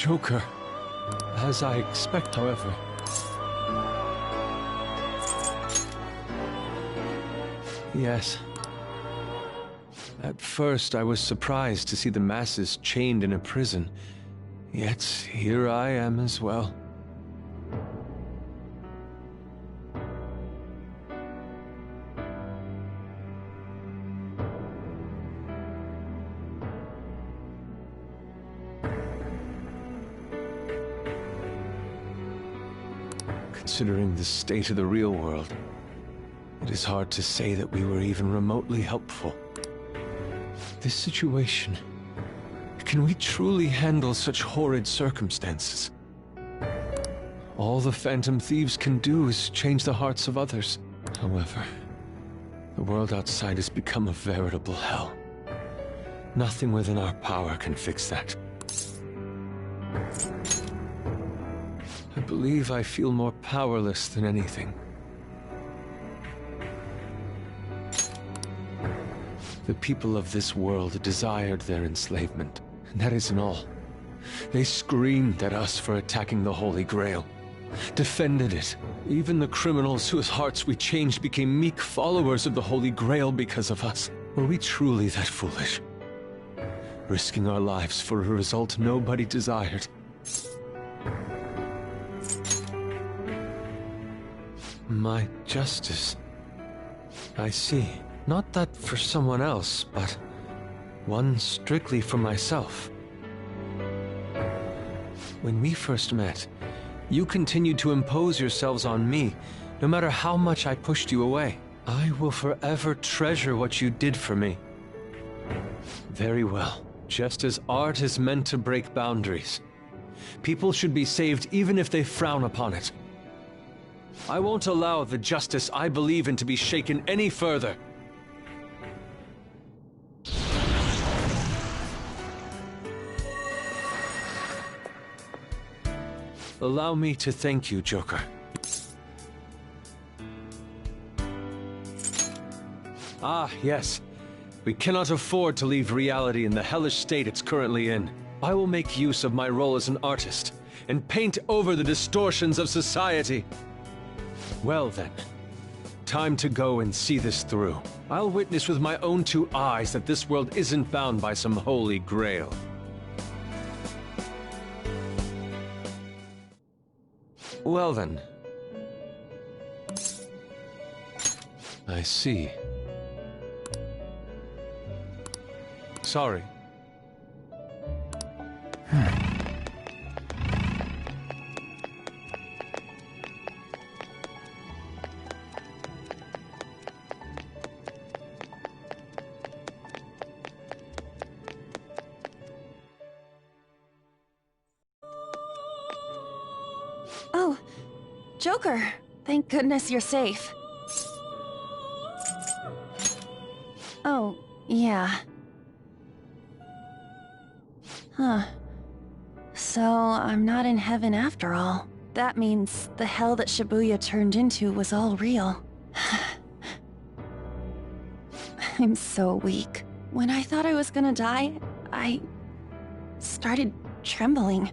Joker. As I expect, however. Yes. At first, I was surprised to see the masses chained in a prison. Yet, here I am as well. Considering the state of the real world, it is hard to say that we were even remotely helpful. This situation... Can we truly handle such horrid circumstances? All the Phantom Thieves can do is change the hearts of others. However, the world outside has become a veritable hell. Nothing within our power can fix that. I believe I feel more powerless than anything. The people of this world desired their enslavement, and that isn't all. They screamed at us for attacking the Holy Grail, defended it. Even the criminals whose hearts we changed became meek followers of the Holy Grail because of us. Were we truly that foolish? Risking our lives for a result nobody desired. My justice. I see. Not that for someone else, but one strictly for myself. When we first met, you continued to impose yourselves on me, no matter how much I pushed you away. I will forever treasure what you did for me. Very well. Just as art is meant to break boundaries, people should be saved even if they frown upon it. I won't allow the justice I believe in to be shaken any further. Allow me to thank you, Joker. Ah, yes. We cannot afford to leave reality in the hellish state it's currently in. I will make use of my role as an artist and paint over the distortions of society. Well then, time to go and see this through. I'll witness with my own two eyes that this world isn't bound by some holy grail. Well then. I see. Sorry. Oh, Joker. Thank goodness you're safe. Oh, yeah. Huh. So, I'm not in heaven after all. That means the hell that Shibuya turned into was all real. I'm so weak. When I thought I was gonna die, I started trembling.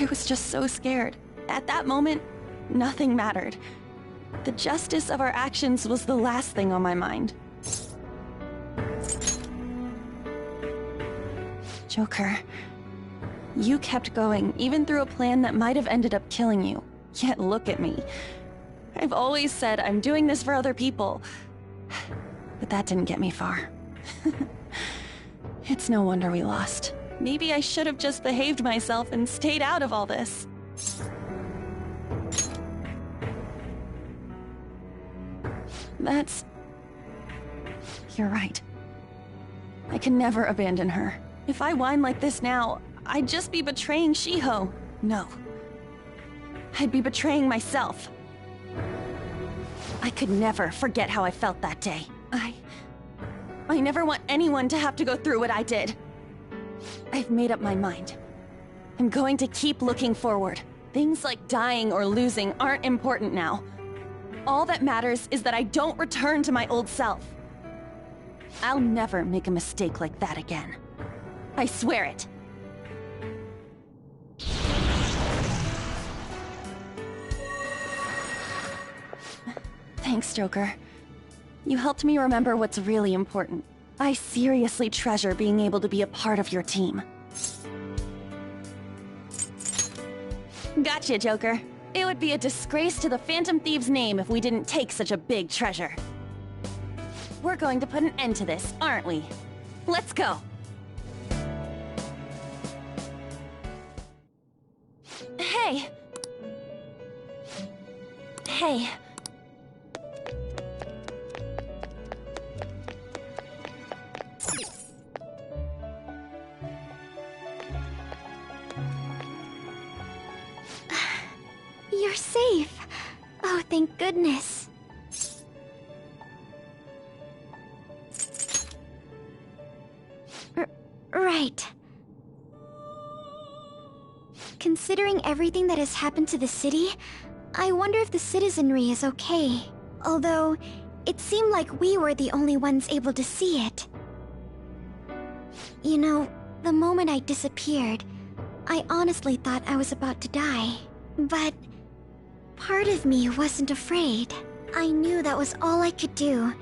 I was just so scared. At that moment, nothing mattered. The justice of our actions was the last thing on my mind. Joker, you kept going, even through a plan that might have ended up killing you. Yet look at me. I've always said I'm doing this for other people. But that didn't get me far. It's no wonder we lost. Maybe I should have just behaved myself and stayed out of all this. You're right. I can never abandon her. If I whine like this now, I'd just be betraying Shiho. No. I'd be betraying myself. I could never forget how I felt that day. I never want anyone to have to go through what I did. I've made up my mind. I'm going to keep looking forward. Things like dying or losing aren't important now. All that matters is that I don't return to my old self. I'll never make a mistake like that again. I swear it. Thanks, Joker. You helped me remember what's really important. I seriously treasure being able to be a part of your team. Gotcha, Joker. It would be a disgrace to the Phantom Thieves' name if we didn't take such a big treasure. We're going to put an end to this, aren't we? Let's go! Hey! Hey. You're safe. Oh, thank goodness. Right. Considering everything that has happened to the city, I wonder if the citizenry is okay. Although, it seemed like we were the only ones able to see it. You know, the moment I disappeared, I honestly thought I was about to die. But part of me wasn't afraid. I knew that was all I could do,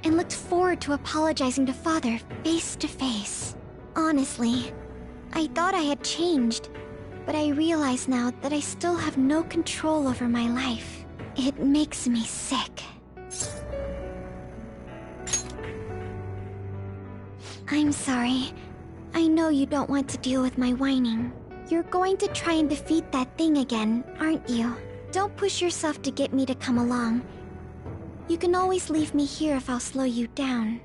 and looked forward to apologizing to Father face to face. Honestly, I thought I had changed, but I realize now that I still have no control over my life. It makes me sick. I'm sorry. I know you don't want to deal with my whining. You're going to try and defeat that thing again, aren't you? Don't push yourself to get me to come along. You can always leave me here if I'll slow you down.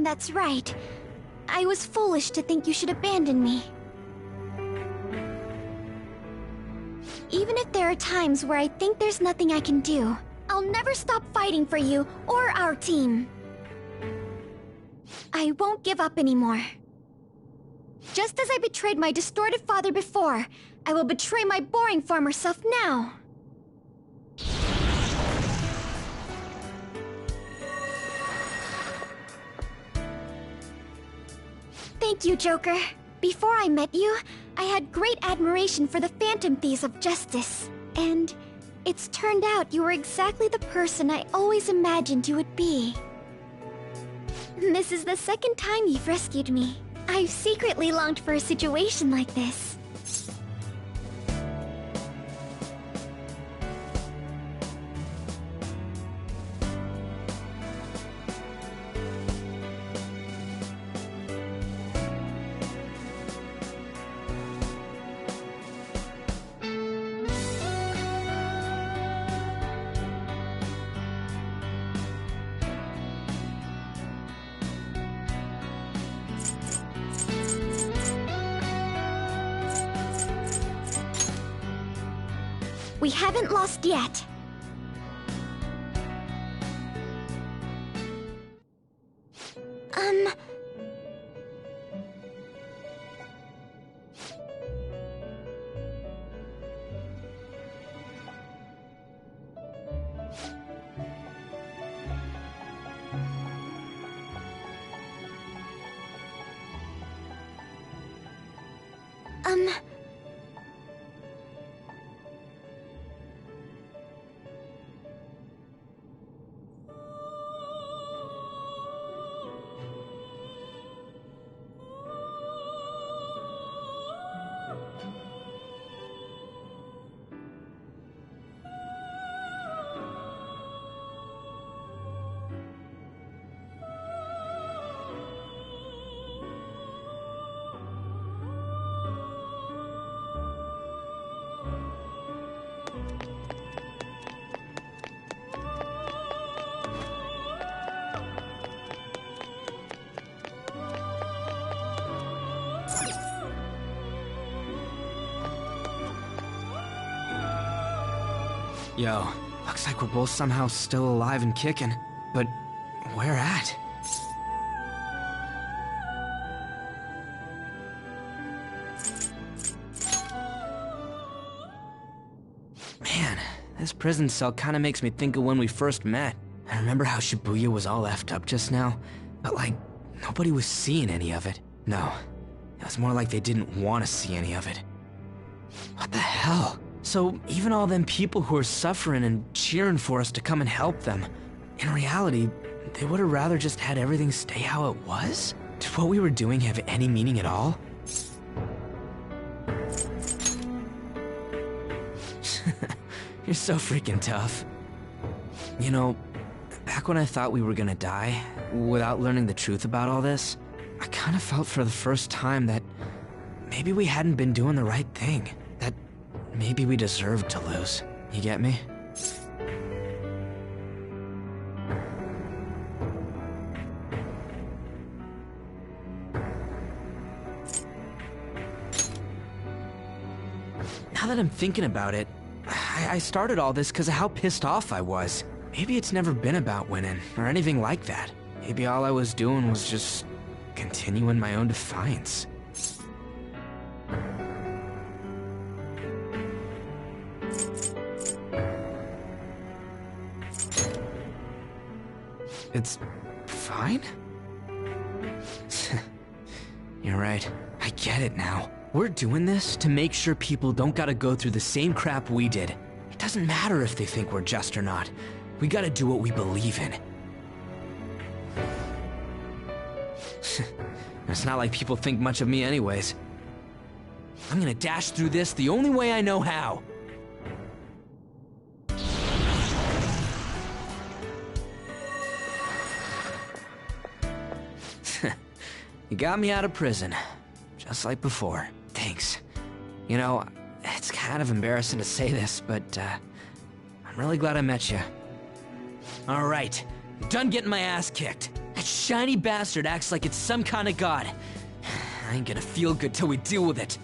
That's right. I was foolish to think you should abandon me. Even if there are times where I think there's nothing I can do, I'll never stop fighting for you or our team. I won't give up anymore. Just as I betrayed my distorted father before, I will betray my boring former self now. Thank you, Joker. Before I met you, I had great admiration for the Phantom Thieves of Justice. And it's turned out you were exactly the person I always imagined you would be. This is the second time you've rescued me. I've secretly longed for a situation like this. We haven't lost yet. Yo, looks like we're both somehow still alive and kicking. But where at? This prison cell kinda makes me think of when we first met. I remember how Shibuya was all effed up just now, but like, nobody was seeing any of it. No, it was more like they didn't want to see any of it. What the hell? So even all them people who are suffering and cheering for us to come and help them, in reality, they would have rather just had everything stay how it was? Did what we were doing have any meaning at all? You're so freaking tough. You know, back when I thought we were gonna die, without learning the truth about all this, I kind of felt for the first time that maybe we hadn't been doing the right thing. That maybe we deserved to lose. You get me? Now that I'm thinking about it, I started all this because of how pissed off I was. Maybe it's never been about winning, or anything like that. Maybe all I was doing was just continuing my own defiance. It's fine? You're right. I get it now. We're doing this to make sure people don't gotta go through the same crap we did. It doesn't matter if they think we're just or not. We gotta do what we believe in. It's not like people think much of me anyways. I'm gonna dash through this the only way I know how. You got me out of prison, just like before. Thanks. You know, it's kind of embarrassing to say this, but I'm really glad I met you. All right, I'm done getting my ass kicked. That shiny bastard acts like it's some kind of god. I ain't gonna feel good till we deal with it.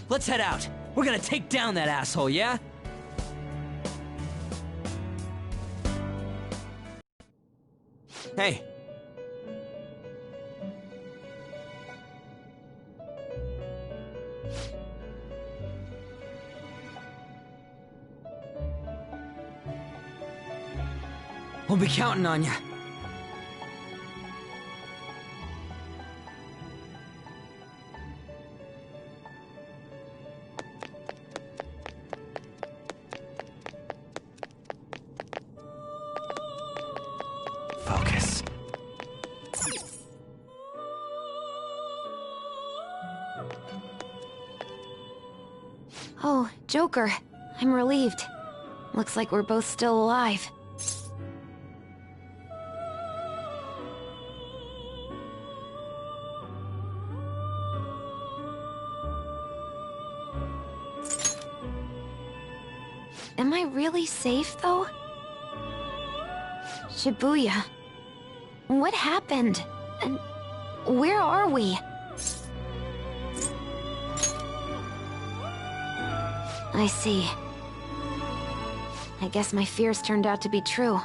Let's head out. We're gonna take down that asshole, yeah? Hey. We'll be counting on you. Focus. Oh, Joker. I'm relieved. Looks like we're both still alive. Am I really safe, though? Shibuya. What happened? And where are we? I see. I guess my fears turned out to be true.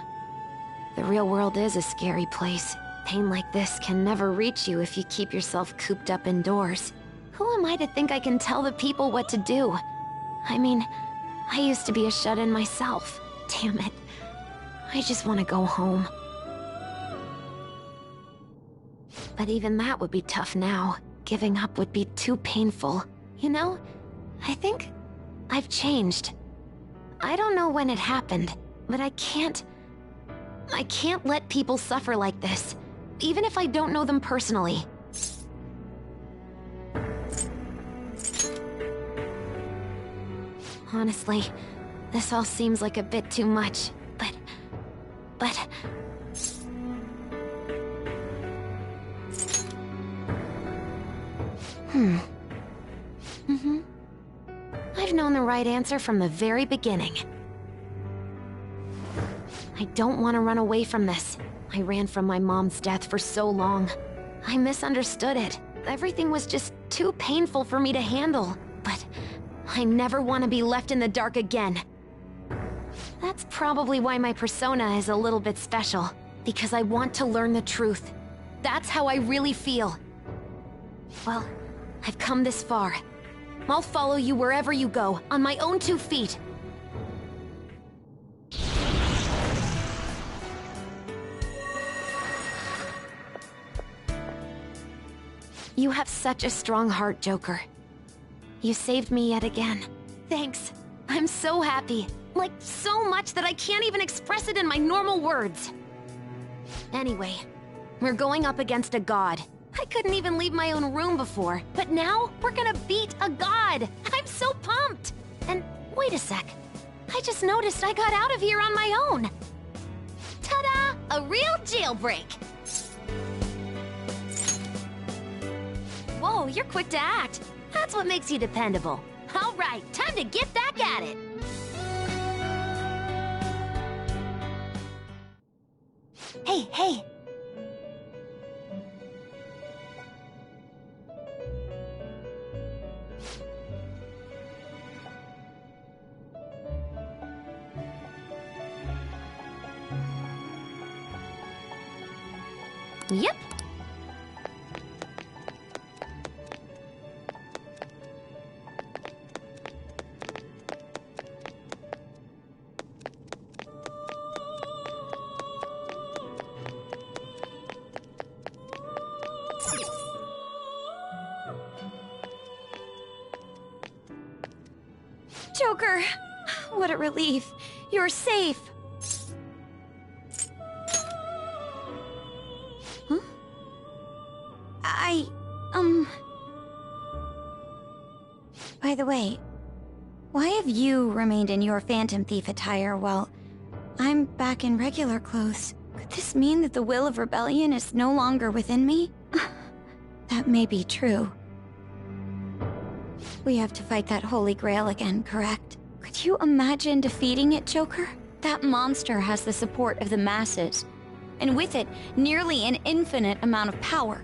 The real world is a scary place. Pain like this can never reach you if you keep yourself cooped up indoors. Who am I to think I can tell the people what to do? I mean, I used to be a shut-in myself. Damn it. I just want to go home. But even that would be tough now. Giving up would be too painful. You know, I think I've changed. I don't know when it happened, but I can't let people suffer like this, even if I don't know them personally. Honestly, this all seems like a bit too much, but... I've known the right answer from the very beginning. I don't want to run away from this. I ran from my mom's death for so long. I misunderstood it. Everything was just too painful for me to handle. But I never want to be left in the dark again. That's probably why my persona is a little bit special. Because I want to learn the truth. That's how I really feel. Well, I've come this far. I'll follow you wherever you go, on my own 2 feet. You have such a strong heart, Joker. You saved me yet again. Thanks. I'm so happy. Like, so much that I can't even express it in my normal words. Anyway, we're going up against a god. I couldn't even leave my own room before, but now we're gonna beat a god. I'm so pumped. And wait a sec. I just noticed I got out of here on my own. Ta-da! A real jailbreak. Whoa, you're quick to act. That's what makes you dependable. All right, time to get back at it. Hey. Yep. Joker! What a relief. You're safe. Huh? By the way, why have you remained in your Phantom Thief attire while I'm back in regular clothes? Could this mean that the will of rebellion is no longer within me? That may be true. We have to fight that Holy Grail again, correct? Could you imagine defeating it, Joker? That monster has the support of the masses, and with it, nearly an infinite amount of power.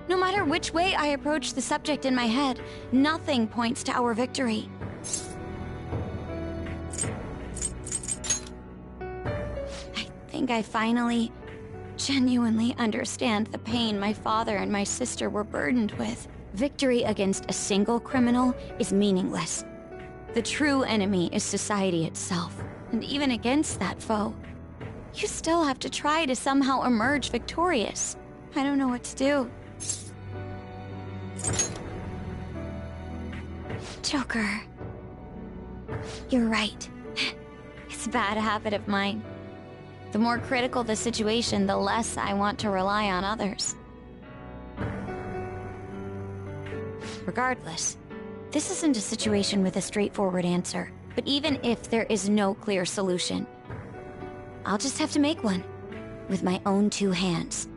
No matter which way I approach the subject in my head, nothing points to our victory. I think I finally, genuinely understand the pain my father and my sister were burdened with. Victory against a single criminal is meaningless. The true enemy is society itself. And even against that foe, you still have to try to somehow emerge victorious. I don't know what to do. Joker. You're right. It's a bad habit of mine. The more critical the situation, the less I want to rely on others. Regardless, this isn't a situation with a straightforward answer. But even if there is no clear solution, I'll just have to make one, with my own two hands.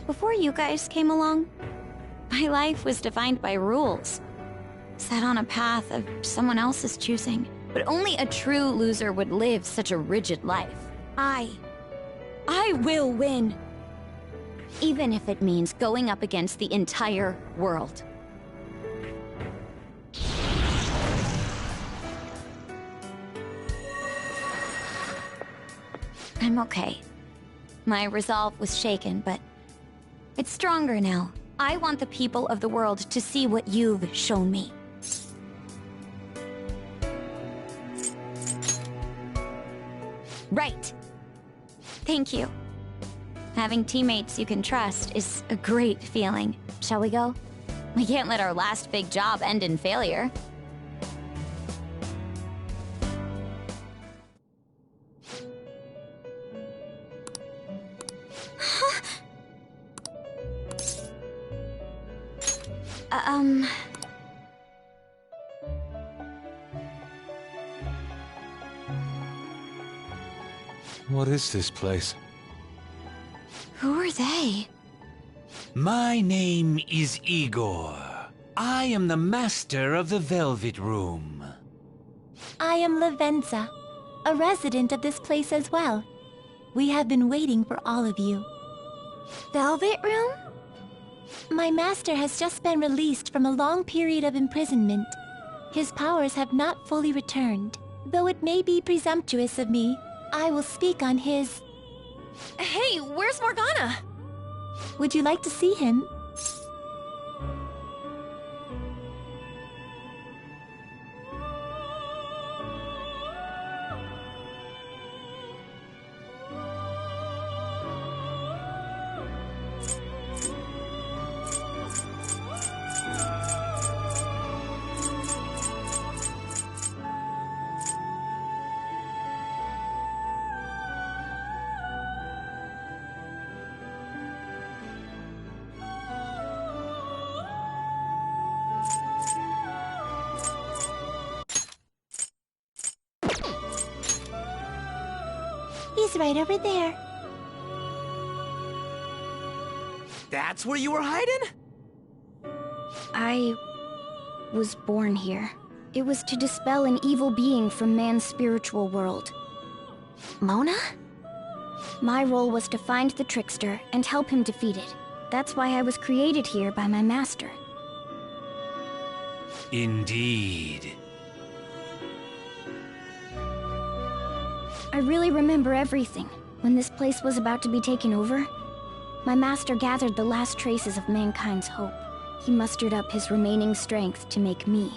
Before you guys came along, my life was defined by rules, set on a path of someone else's choosing. But only a true loser would live such a rigid life. I will win. Even if it means going up against the entire world. I'm okay. My resolve was shaken, but it's stronger now. I want the people of the world to see what you've shown me. Right. Thank you. Having teammates you can trust is a great feeling. Shall we go? We can't let our last big job end in failure. What is this place? Who are they? My name is Igor. I am the master of the Velvet Room. I am Lavenza, a resident of this place as well. We have been waiting for all of you. Velvet Room? My master has just been released from a long period of imprisonment. His powers have not fully returned. Though it may be presumptuous of me, I will speak on his... Hey, where's Morgana? Would you like to see him? He's right over there. That's where you were hiding? I was born here. It was to dispel an evil being from man's spiritual world. Mona? My role was to find the trickster and help him defeat it. That's why I was created here by my master. Indeed. I really remember everything. When this place was about to be taken over, my master gathered the last traces of mankind's hope. He mustered up his remaining strength to make me.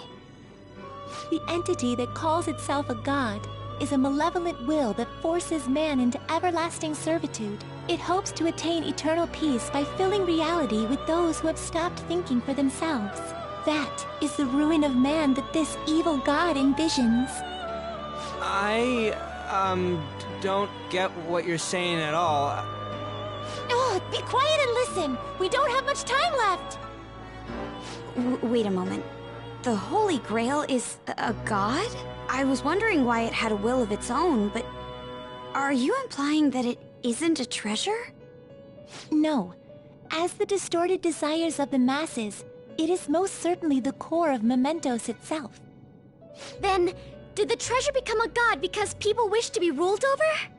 The entity that calls itself a god is a malevolent will that forces man into everlasting servitude. It hopes to attain eternal peace by filling reality with those who have stopped thinking for themselves. That is the ruin of man that this evil god envisions. I, don't get what you're saying at all. Oh, be quiet and listen! We don't have much time left! Wait a moment. The Holy Grail is a god? I was wondering why it had a will of its own, but are you implying that it isn't a treasure? No. As the distorted desires of the masses, it is most certainly the core of Mementos itself. Then, did the treasure become a god because people wish to be ruled over?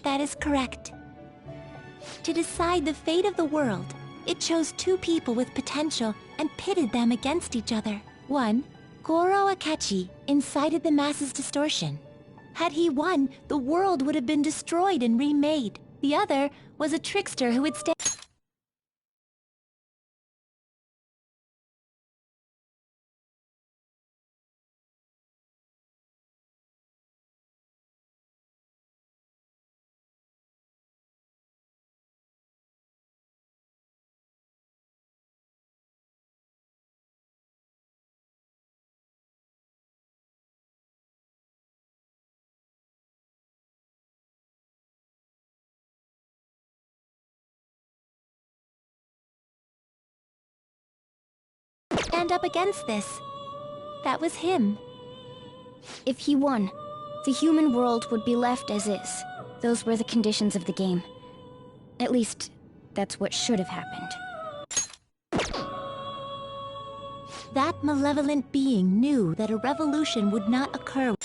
That is correct. To decide the fate of the world, it chose two people with potential and pitted them against each other. One, Goro Akechi, incited the masses' distortion. Had he won, the world would have been destroyed and remade. The other was a trickster who would stand... stand up against this. That was him. If he won, the human world would be left as is. Those were the conditions of the game. At least, that's what should have happened. That malevolent being knew that a revolution would not occur.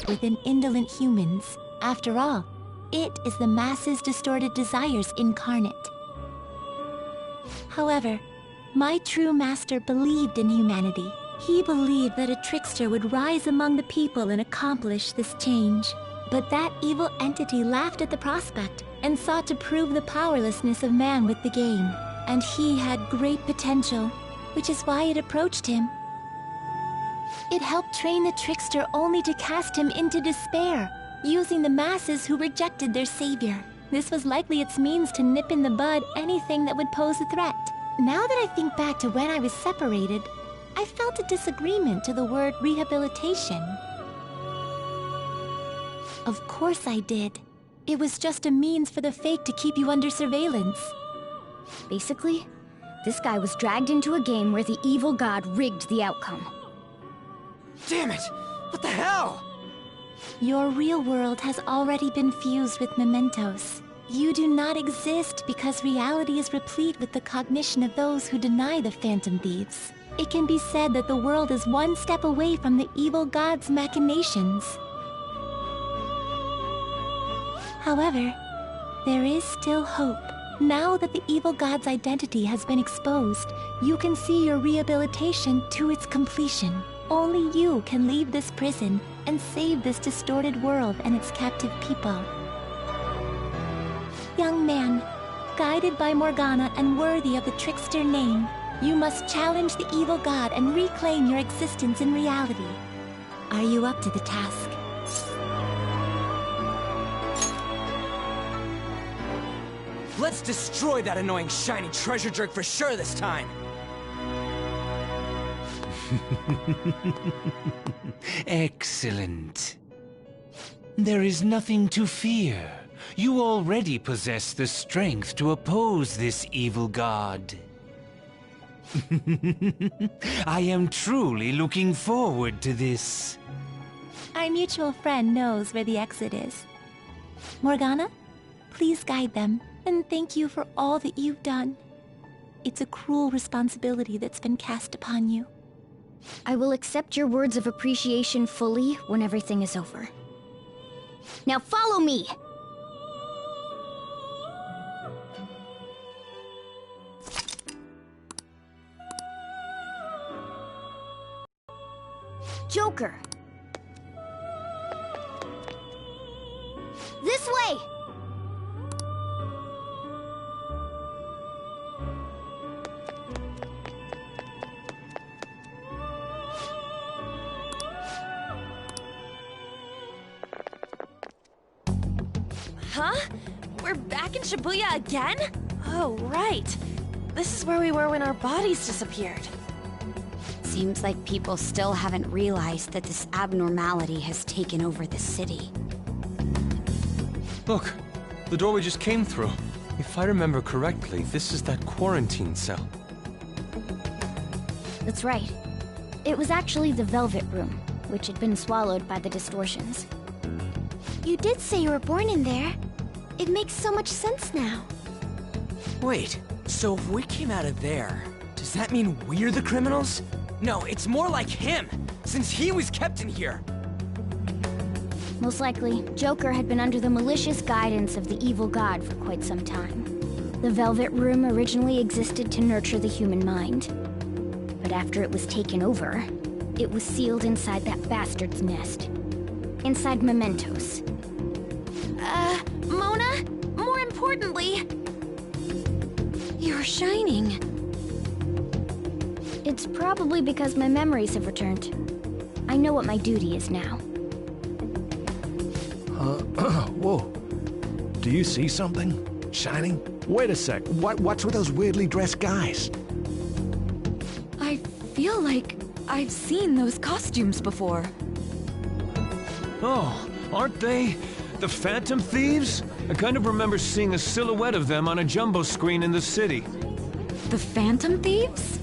Within indolent humans. After all, it is the masses' distorted desires incarnate. However, my true master believed in humanity. He believed that a trickster would rise among the people and accomplish this change. But that evil entity laughed at the prospect and sought to prove the powerlessness of man with the game. and he had great potential, which is why it approached him. It helped train the trickster only to cast him into despair, using the masses who rejected their savior. This was likely its means to nip in the bud anything that would pose a threat. Now that I think back to when I was separated, I felt a disagreement to the word rehabilitation. Of course I did. It was just a means for the fake to keep you under surveillance. Basically, this guy was dragged into a game where the evil god rigged the outcome. Damn it! What the hell? Your real world has already been fused with mementos. You do not exist because reality is replete with the cognition of those who deny the Phantom Thieves. It can be said that the world is one step away from the evil god's machinations. However, there is still hope. Now that the evil god's identity has been exposed, you can see your rehabilitation to its completion. Only you can leave this prison and save this distorted world and its captive people. Young man, guided by Morgana and worthy of the trickster name, you must challenge the evil god and reclaim your existence in reality. Are you up to the task? Let's destroy that annoying shiny treasure jerk for sure this time! Excellent. There is nothing to fear. You already possess the strength to oppose this evil god. I am truly looking forward to this. Our mutual friend knows where the exit is. Morgana, please guide them, and thank you for all that you've done. It's a cruel responsibility that's been cast upon you. I will accept your words of appreciation fully when everything is over. Now follow me! Joker! This way! Huh? We're back in Shibuya again? Oh, right. This is where we were when our bodies disappeared. Seems like people still haven't realized that this abnormality has taken over the city. Look, the door we just came through. If I remember correctly, this is that quarantine cell. That's right. It was actually the Velvet Room, which had been swallowed by the distortions. You did say you were born in there. It makes so much sense now. Wait, so if we came out of there, does that mean we're the criminals? No, it's more like him, since he was kept in here. Most likely, Joker had been under the malicious guidance of the evil god for quite some time. The Velvet Room originally existed to nurture the human mind. But after it was taken over, it was sealed inside that bastard's nest. Inside mementos. Mona? More importantly, you're shining. It's probably because my memories have returned. I know what my duty is now. Whoa. Do you see something? Shining? Wait a sec. What's with those weirdly dressed guys? I feel like I've seen those costumes before. Oh, aren't they the Phantom Thieves? I kind of remember seeing a silhouette of them on a jumbo screen in the city. The Phantom Thieves?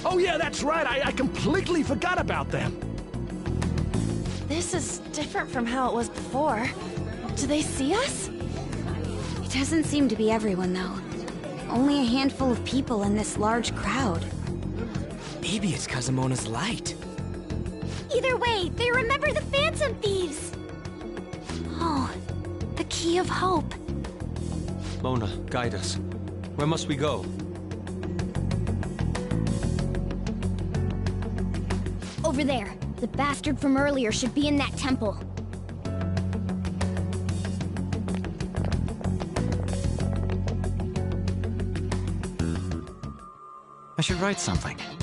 Oh yeah, that's right. I completely forgot about them. This is different from how it was before. Do they see us? It doesn't seem to be everyone, though. Only a handful of people in this large crowd. Maybe it's Kazumona's light. Either way, they remember the Phantom Thieves! Oh, the key of hope. Mona, guide us. Where must we go? Over there. The bastard from earlier should be in that temple. should write something.